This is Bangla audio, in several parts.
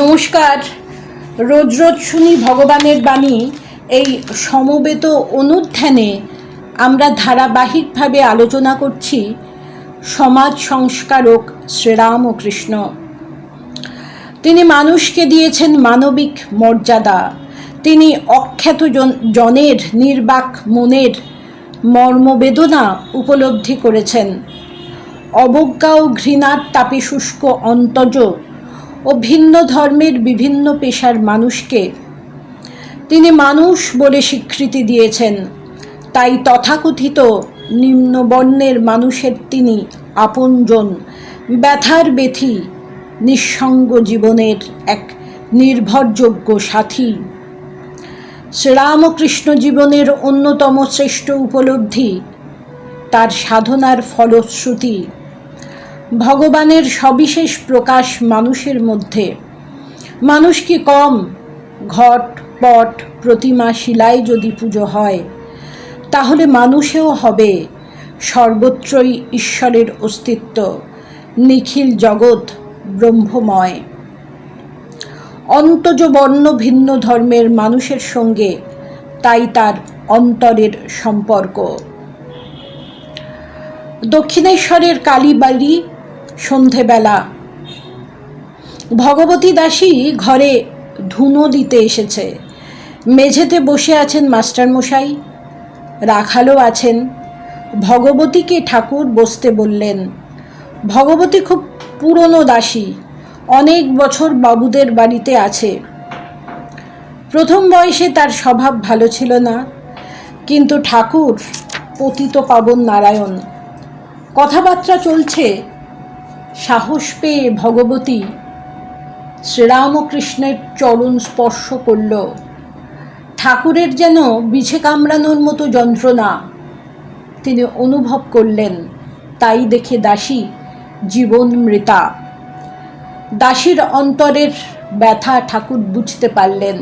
নমস্কার। রোজ রোজ শুনি ভগবানের বাণী। এই সমবেত অনুধ্যানে আমরা ধারাবাহিকভাবে আলোচনা করছি সমাজ সংস্কারক শ্রীরামকৃষ্ণ। তিনি মানুষকে দিয়েছেন মানবিক মর্যাদা। তিনি অখ্যাত জনের নির্বাক মনের মর্মবেদনা উপলব্ধি করেছেন। অবজ্ঞা ও ঘৃণার তাপে শুষ্ক অন্তজ ও ভিন্ন ধর্মের বিভিন্ন পেশার মানুষকে তিনি মানুষ বলে স্বীকৃতি দিয়েছেন। তাই তথাকথিত নিম্নবর্ণের মানুষের তিনি আপনজন, ব্যথার বেথি, নিঃসঙ্গ জীবনের এক নির্ভরযোগ্য সাথী। শ্রীরামকৃষ্ণ জীবনের অন্যতম শ্রেষ্ঠ উপলব্ধি তার সাধনার ফলশ্রুতি। ভগবানের সবিশেষ প্রকাশ মানুষের মধ্যে। মানুষ কি কম? ঘট পট প্রতিমা শিলায় যদি পুজো হয়, তাহলে মানুষেও হবে সর্বত্রই ঈশ্বরের অস্তিত্ব, নিখিল জগৎ ব্রহ্মময়। অন্তজ বর্ণ ভিন্ন ধর্মের মানুষের সঙ্গে তাই তার অন্তরের সম্পর্ক। দক্ষিণেশ্বরের কালীবাড়ি, সন্ধেবেলা। ভগবতী দাসী ঘরে ধুনো দিতে এসেছে। মেঝেতে বসে আছেন মাস্টারমশাই, রাখালও আছেন। ভগবতীকে ঠাকুর বসতে বললেন। ভগবতী খুব পুরনো দাসী, অনেক বছর বাবুদের বাড়িতে আছে। প্রথম বয়সে তার স্বভাব ভালো ছিল না, কিন্তু ঠাকুর পতিত পাবন নারায়ণ। কথাবার্তা চলছে। সাহস পেয়ে ভগবতী শ্রীরামকৃষ্ণের চরণ স্পর্শ করল। ঠাকুরের যেন বিছে কামড়ানোর মতো যন্ত্রণা তিনি অনুভব করলেন। তাই দেখে দাসী জীবন মৃতা। দাসীর অন্তরের ব্যথা ঠাকুর বুঝতে পারলেন।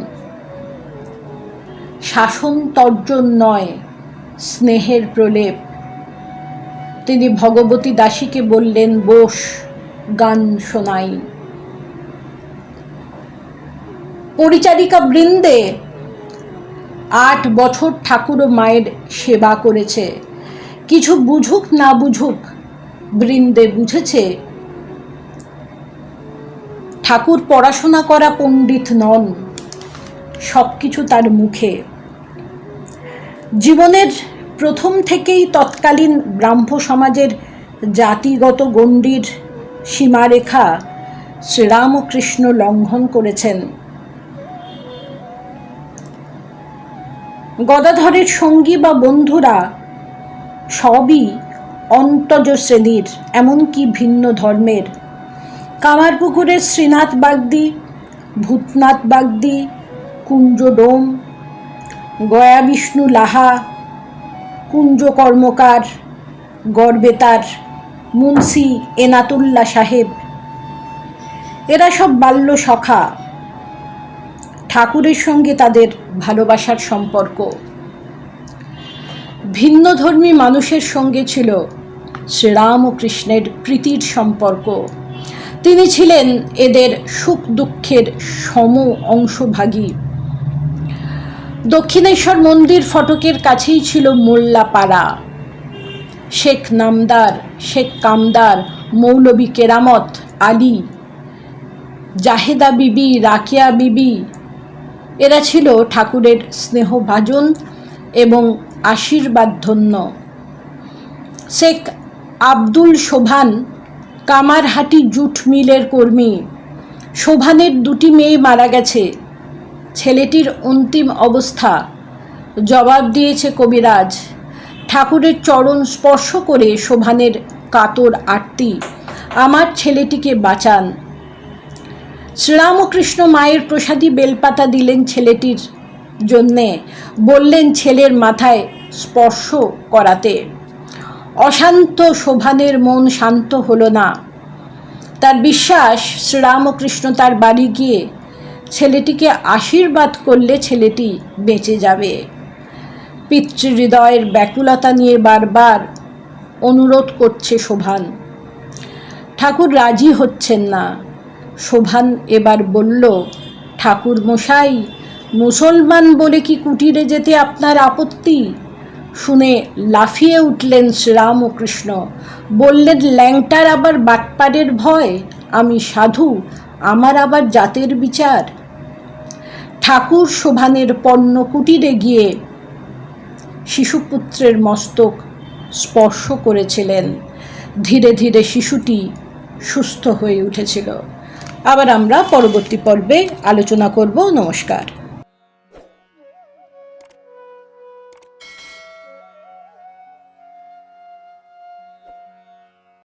শাসন তর্জন নয়, স্নেহের প্রলেপ। তিনি ভগবতী দাসীকে বললেন, বস, গান শোনাই। পরিচারিকা বৃন্দে 8 বছর ঠাকুর ও মায়ের সেবা করেছে। কিছু বুঝুক না বুঝুক, বৃন্দে বুঝেছে ঠাকুর পড়াশোনা করা পণ্ডিত নন। সবকিছু তার মুখে। জীবনের প্রথম থেকেই তৎকালীন ব্রাহ্ম সমাজের জাতিগত গণ্ডির সীমারেখা শ্রীরামকৃষ্ণ লঙ্ঘন করেছেন। গদাধরের সঙ্গী বা বন্ধুরা সবই অন্তজ শ্রেণীর, এমনকি ভিন্ন ধর্মের। কামারপুকুরের শ্রীনাথ বাগদি, ভূতনাথ বাগদি, কুঞ্জ ডোম, গয়া বিষ্ণু লাহা, কুঞ্জ কর্মকার, গড়বেতার, মুন্সি এনাতুল্লাহ সাহেব, এরা সব বাল্য সখা। ঠাকুরের সঙ্গে তাদের ভালোবাসার সম্পর্ক। ভিন্নধর্মী মানুষের সঙ্গে ছিল শ্রীরামকৃষ্ণের প্রীতির সম্পর্ক। তিনি ছিলেন এদের সুখ দুঃখের সম অংশভাগী। দক্ষিণেশ্বর মন্দির ফটকের কাছেই ছিল মোল্লাপাড়া। শেখ নামদার, শেখ কামদার, মৌলবী কেরামত আলী, জাহেদা বিবি, রাকিয়া বিবি, এরা ছিল ঠাকুরের স্নেহভাজন এবং আশীর্বাদধন্য। শেখ আব্দুল শোভান কামারহাটি জুট মিলের কর্মী। শোভানের 2টি মেয়ে মারা গেছে। ছেলেটির অন্তিম অবস্থা। জবাব দিয়েছে কবিরাজ। ঠাকুরের চরণ স্পর্শ করে শোভানের কাতর আরতি, আমার ছেলেটিকে বাঁচান। শ্রীরামকৃষ্ণ মায়ের প্রসাদী বেলপাতা দিলেন ছেলেটির জন্যে, বললেন ছেলের মাথায় স্পর্শ করাতে। অশান্ত শোভানের মন শান্ত হলো না। তার বিশ্বাস শ্রীরামকৃষ্ণ তার বাড়ি গিয়ে ছেলেটিকে আশীর্বাদ করলে ছেলেটি বেঁচে যাবে। পিতৃহৃদয়ের ব্যাকুলতা নিয়ে বারবার অনুরোধ করছে শোভান। ঠাকুর রাজি হচ্ছেন না। শোভান এবার বলল, ঠাকুর মশাই, মুসলমান বলে কি কুটিরে যেতে আপনার আপত্তি? শুনে লাফিয়ে উঠলেন শ্রীরাম ও কৃষ্ণ। বললেন, ল্যাংটার আবার বাটপাড়ের ভয়? আমি সাধু, আমার আবার জাতের বিচার? ঠাকুর শোভানের পণ্য কুটিরে গিয়ে শিশুপুত্রের মস্তক স্পর্শ করেছিলেন। ধীরে ধীরে শিশুটি সুস্থ হয়ে উঠেছিল। আবার আমরা পরবর্তী পর্বে আলোচনা করব। নমস্কার।